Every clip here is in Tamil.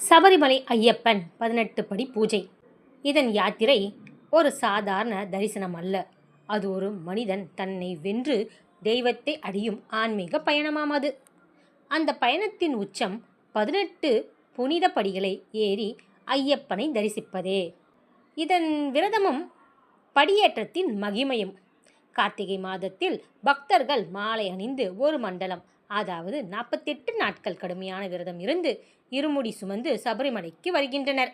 சபரிமலை ஐயப்பன் 18 படி பூஜை. இதன் யாத்திரை ஒரு சாதாரண தரிசனம் அல்ல. அது ஒரு மனிதன் தன்னை வென்று தெய்வத்தை அடையும் ஆன்மீக பயணமாமது. அந்த பயணத்தின் உச்சம் 18 புனித படிகளை ஏறி ஐயப்பனை தரிசிப்பதே. இதன் விரதமும் படியேற்றத்தின் மகிமையும். கார்த்திகை மாதத்தில் பக்தர்கள் மாலை அணிந்து ஒரு மண்டலம், அதாவது 48 நாட்கள் கடுமையான விரதம் இருந்து இருமுடி சுமந்து சபரிமலைக்கு வருகின்றனர்.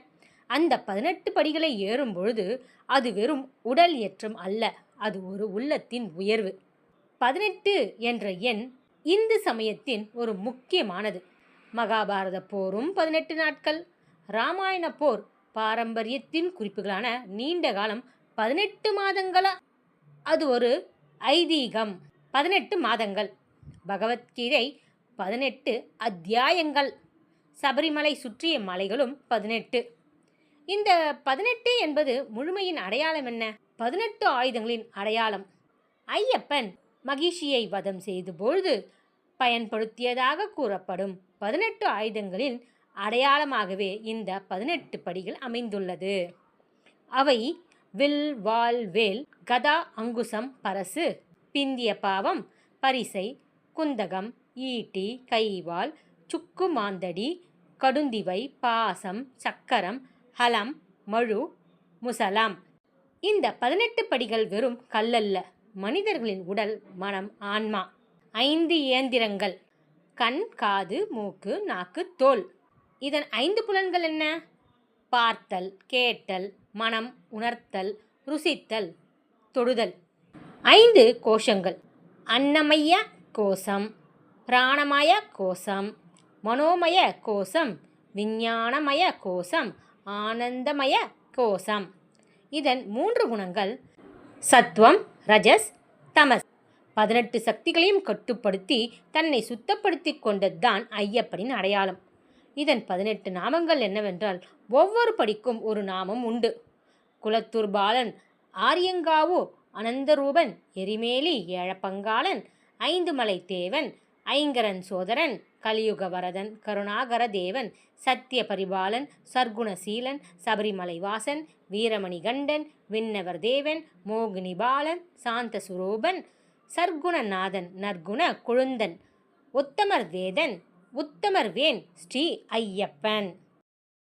அந்த 18 படிகளை ஏறும் பொழுது அது வெறும் உடல் ஏற்றம் அல்ல, அது ஒரு உள்ளத்தின் உயர்வு. 18 என்ற எண் இந்து சமயத்தின் ஒரு முக்கியமானது. மகாபாரத போரும் 18 நாட்கள், இராமாயண போர் பாரம்பரியத்தின் குறிப்புகளான நீண்ட காலம் 18 மாதங்களா, அது ஒரு ஐதீகம். 18 மாதங்கள், பகவத்கீதை 18 அத்தியாயங்கள், சபரிமலை சுற்றிய மலைகளும் 18. இந்த 18 என்பது முழுமையின் அடையாளம் என்ன? 18 ஆயுதங்களின் அடையாளம். ஐயப்பன் மகிஷியை வதம் செய்த பொழுது பயன்படுத்தியதாக கூறப்படும் 18 ஆயுதங்களின் அடையாளமாகவே இந்த 18 படிகள் அமைந்துள்ளது. அவை வில், வாள், வேல், கதா, அங்குசம், பரசு, பிந்திய பாவம், பரிசை, குந்தகம், ஈட்டி, கைவாள், சுக்கு மாந்தடி, கடுந்திவை, பாசம், சக்கரம், ஹலம், மழு, முசலாம். இந்த 18 படிகள் வெறும் கல்லல்ல, மனிதர்களின் உடல், மனம், ஆன்மா. 5 இயந்திரங்கள்: கண், காது, மூக்கு, நாக்கு, தோல். இதன் 5 புலன்கள் என்ன? பார்த்தல், கேட்டல், மனம், உணர்த்தல், ருசித்தல், தொடுதல். 5 கோஷங்கள்: அன்னமய கோஷம், பிராணமய கோஷம், மனோமய கோஷம், விஞ்ஞானமய கோஷம், ஆனந்தமய கோஷம். இதன் 3 குணங்கள்: சத்வம், ரஜஸ், தமஸ். 18 சக்திகளையும் கட்டுப்படுத்தி தன்னை சுத்தப்படுத்தி கொண்டதுதான் ஐயப்பனின் அடையாளம். இதன் 18 நாமங்கள் என்னவென்றால், ஒவ்வொரு படிக்கும் ஒரு நாமம் உண்டு. குளத்தூர் பாலன், ஆரியங்காவு அனந்தரூபன், எரிமேலி ஏழப்பங்காளன், 5 மலை தேவன், ஐங்கரன் சோதரன், கலியுக வரதன், கருணாகர தேவன், சத்திய பரிபாலன், சர்க்குணசீலன், சபரிமலை வாசன், வீரமணி கண்டன், விண்ணவர் தேவன், மோகினி பாலன், சாந்த சுரூபன், சர்க்குணநாதன், நற்குண கொழுந்தன், உத்தமர் வேதன், உத்தமர் வேன், ஸ்ரீ ஐயப்பன்.